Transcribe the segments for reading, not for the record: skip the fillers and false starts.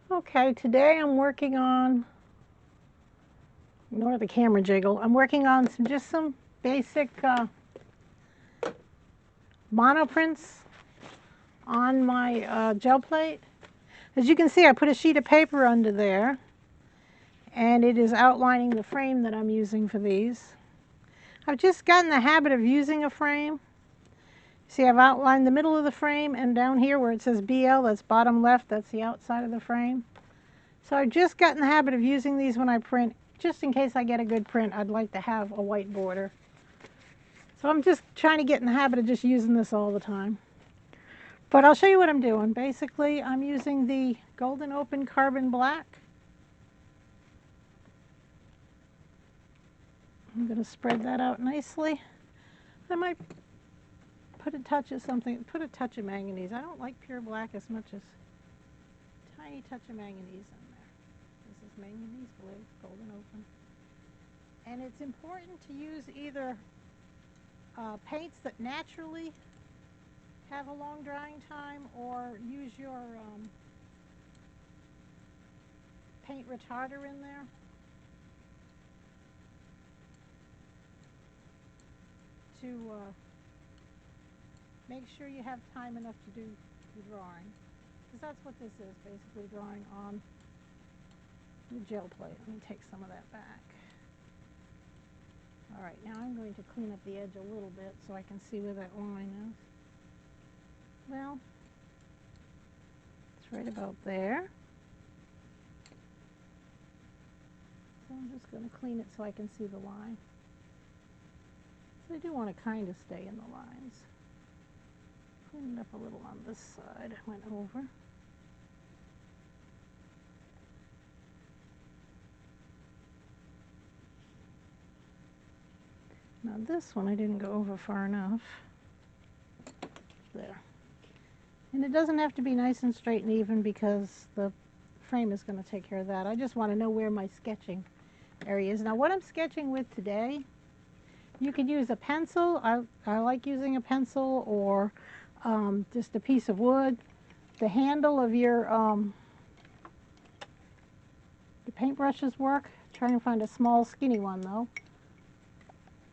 Okay, today I'm working on, ignore the camera jiggle, I'm working on just some basic monoprints on my gel plate. As you can see, I put a sheet of paper under there, and it is outlining the frame that I'm using for these. I've just gotten the habit of using a frame. See, I've outlined the middle of the frame, and down here where it says BL, that's bottom left, that's the outside of the frame. So I've just gotten the habit of using these when I print. Just in case I get a good print, I'd like to have a white border. So I'm just trying to get in the habit of just using this all the time. But I'll show you what I'm doing. Basically, I'm using the Golden Open Carbon Black. I'm going to spread that out nicely. I might put a touch of something, put a touch of manganese. I don't like pure black as much as a tiny touch of manganese in there. This is manganese blue, Golden Open. And it's important to use either paints that naturally have a long drying time, or use your paint retarder in there. To make sure you have time enough to do the drawing. Because that's what this is, basically drawing on the gel plate. Let me take some of that back. All right, now I'm going to clean up the edge a little bit so I can see where that line is. Well, it's right about there. So I'm just going to clean it so I can see the line. So I do want to kind of stay in the lines. Clean it up a little on this side. I went over. Now this one I didn't go over far enough. There. And it doesn't have to be nice and straight and even because the frame is going to take care of that. I just want to know where my sketching area is. Now what I'm sketching with today, you could use a pencil. I like using a pencil, or just a piece of wood. The handle of your the paintbrushes work. Try and find a small skinny one though,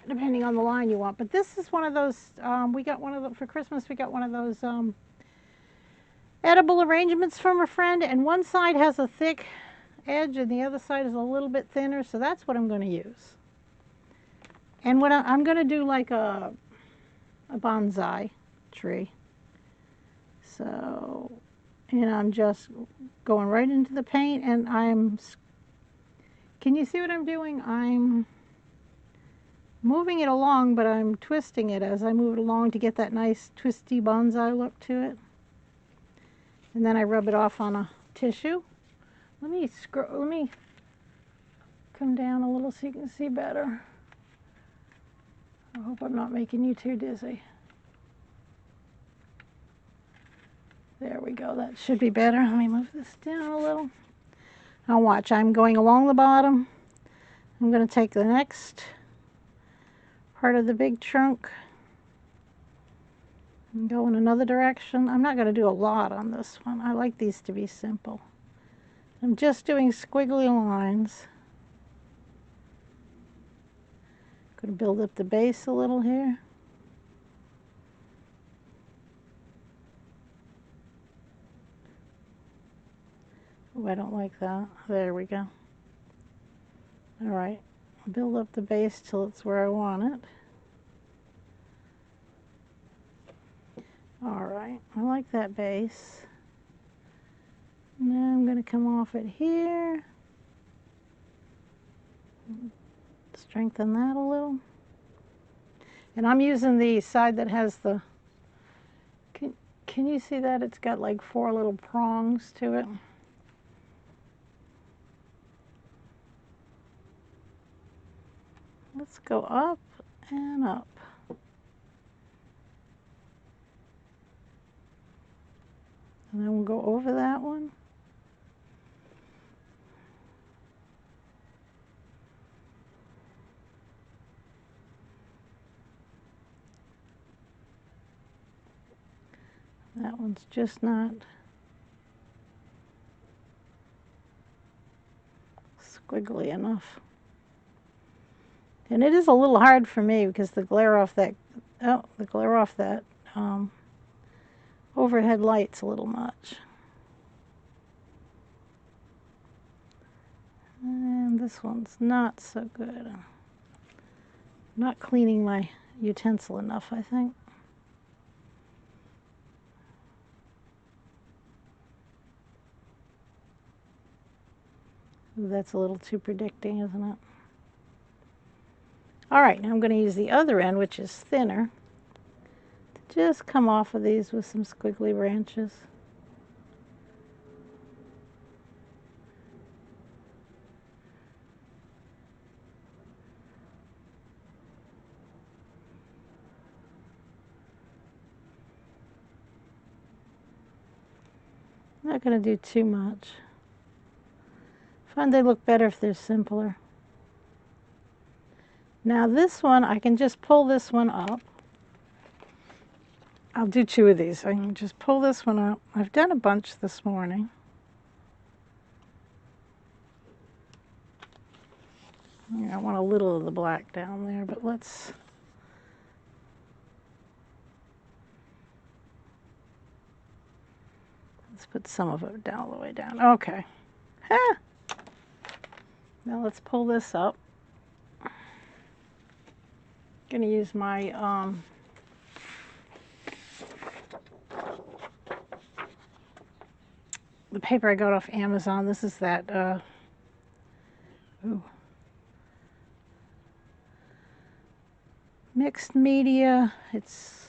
depending on the line you want. But this is one of those, we got one of them for Christmas. We got one of those edible arrangements from a friend, and one side has a thick edge and the other side is a little bit thinner, so that's what I'm going to use. And what I'm going to do like a bonsai tree. So, and I'm just going right into the paint, and can you see what I'm doing? I'm moving it along, but I'm twisting it as I move it along to get that nice twisty bonsai look to it. And then I rub it off on a tissue. Let me come down a little so you can see better. I hope I'm not making you too dizzy. There we go, that should be better. Let me move this down a little. Now watch, I'm going along the bottom. I'm going to take the next part of the big trunk and go in another direction. I'm not going to do a lot on this one. I like these to be simple. I'm just doing squiggly lines. Going to build up the base a little here. Oh, I don't like that. There we go. All right, build up the base till it's where I want it. All right, I like that base. Now I'm going to come off it here. Strengthen that a little. And I'm using the side that has the, can you see that? It's got like 4 little prongs to it. Let's go up and up. And then we'll go over that one. That one's just not. squiggly enough. And it is a little hard for me because the glare off that, overhead light's a little much. And this one's not so good. I'm not cleaning my utensil enough, I think. Ooh, that's a little too predicting, isn't it? All right, now I'm going to use the other end, which is thinner, to just come off of these with some squiggly branches. I'm not going to do too much. I find they look better if they're simpler. Now this one, I can just pull this one up. I'll do two of these. I can just pull this one up. I've done a bunch this morning. I want a little of the black down there, but let's put some of it down all the way down. Okay. Ah. Now let's pull this up. I'm going to use my the paper I got off Amazon. This is that mixed media. It's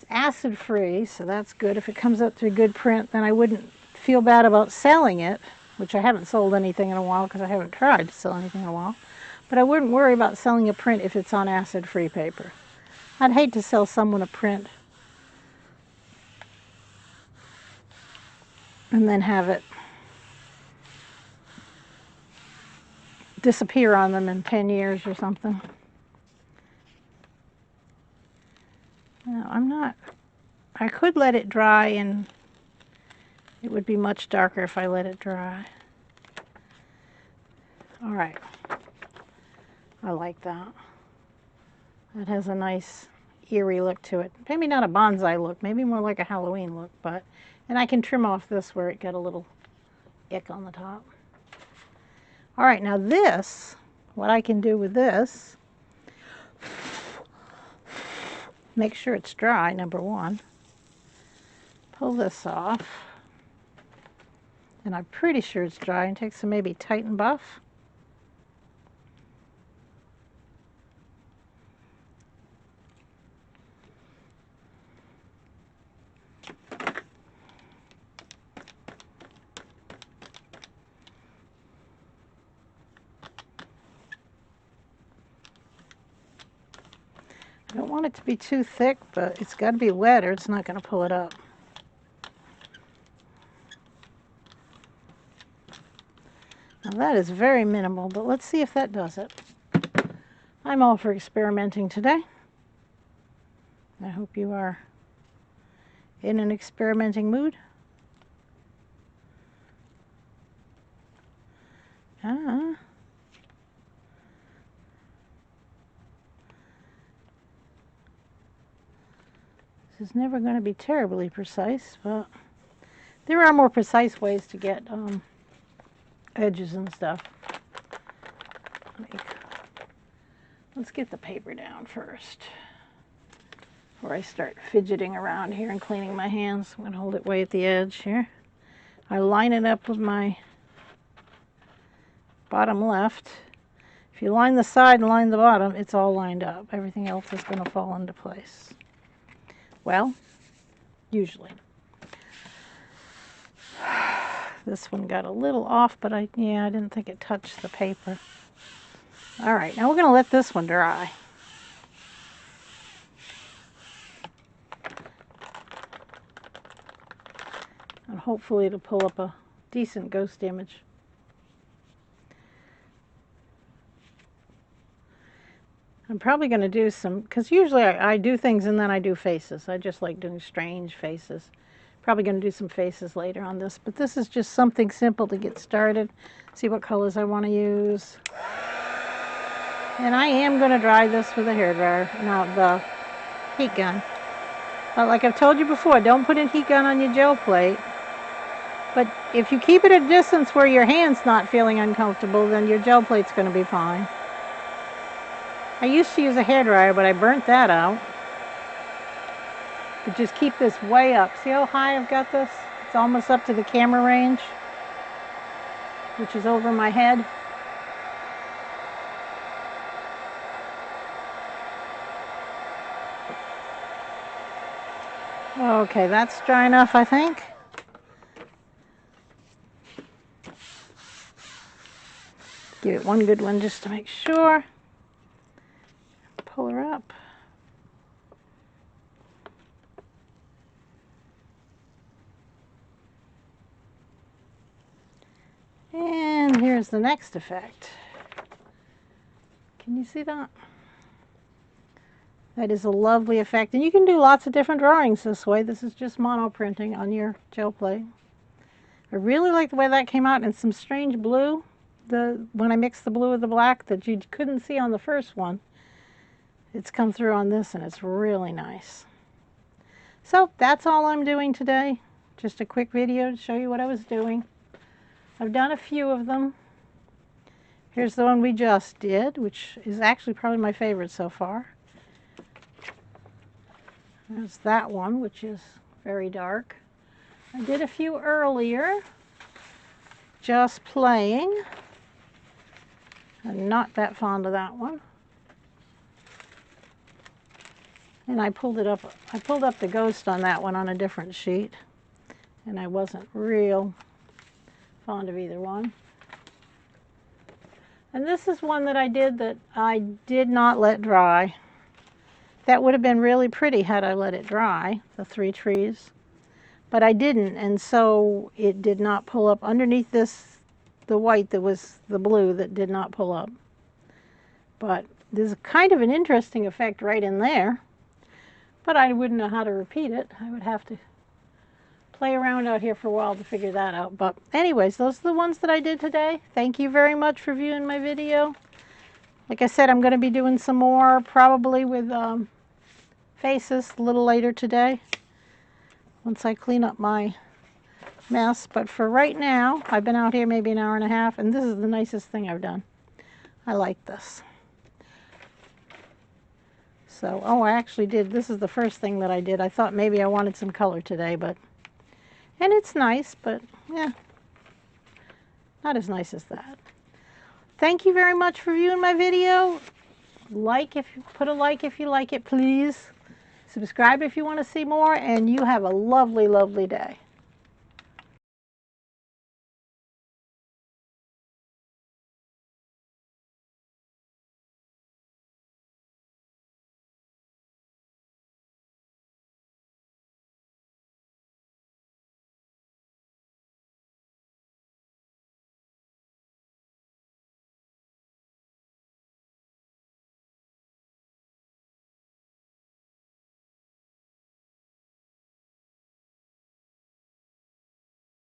acid free, so that's good. If it comes up to a good print, then I wouldn't feel bad about selling it, which I haven't sold anything in a while because I haven't tried to sell anything in a while. But I wouldn't worry about selling a print if it's on acid free paper. I'd hate to sell someone a print and then have it disappear on them in 10 years or something. No, I could let it dry and it would be much darker if I let it dry. All right. I like that. It has a nice eerie look to it. Maybe not a bonsai look, maybe more like a Halloween look, but, and I can trim off this where it got a little ick on the top. All right, now this, what I can do with this, make sure it's dry, number one. Pull this off. And I'm pretty sure it's dry, and take some maybe Titan Buff. I don't want it to be too thick, but it's got to be wet or it's not going to pull it up. Now that is very minimal, but let's see if that does it. I'm all for experimenting today. I hope you are in an experimenting mood. This is never going to be terribly precise, but there are more precise ways to get edges and stuff. Let's get the paper down first before I start fidgeting around here and cleaning my hands. I'm going to hold it way at the edge here. I line it up with my bottom left. If you line the side and line the bottom, it's all lined up. Everything else is going to fall into place. Well, usually. This one got a little off, but I didn't think it touched the paper. All right, now we're going to let this one dry. And hopefully it'll pull up a decent ghost image. I'm probably going to do some, because usually I do things and then I do faces. I just like doing strange faces. Probably going to do some faces later on this, but this is just something simple to get started. See what colors I want to use. And I am going to dry this with a hairdryer, not the heat gun. But like I've told you before, don't put a heat gun on your gel plate. But if you keep it at a distance where your hand's not feeling uncomfortable, then your gel plate's going to be fine. I used to use a hairdryer, but I burnt that out. But just keep this way up. See how high I've got this? It's almost up to the camera range, which is over my head. Okay, that's dry enough, I think. Give it one good one just to make sure. Pull her up. And here's the next effect. Can you see that? That is a lovely effect. And you can do lots of different drawings this way. This is just mono printing on your gel plate. I really like the way that came out, and some strange blue. When I mixed the blue with the black that you couldn't see on the first one. It's come through on this, and it's really nice. So that's all I'm doing today. Just a quick video to show you what I was doing. I've done a few of them. Here's the one we just did, which is actually probably my favorite so far. There's that one, which is very dark. I did a few earlier, just playing. I'm not that fond of that one. And I pulled up the ghost on that one on a different sheet. And I wasn't real fond of either one. And this is one that I did not let dry. That would have been really pretty had I let it dry, the three trees. But I didn't, and so it did not pull up underneath this. The white that was the blue that did not pull up. But there's kind of an interesting effect right in there. But I wouldn't know how to repeat it. I would have to play around out here for a while to figure that out. But anyways, those are the ones that I did today. Thank you very much for viewing my video. Like I said, I'm going to be doing some more, probably with faces a little later today, once I clean up my mess. But for right now, I've been out here maybe an hour and a half, and this is the nicest thing I've done. I like this. So, oh, I actually did. This is the first thing that I did. I thought maybe I wanted some color today, and it's nice, but yeah, not as nice as that. Thank you very much for viewing my video. Put a like if you like it, please. Subscribe if you want to see more, and you have a lovely, lovely day.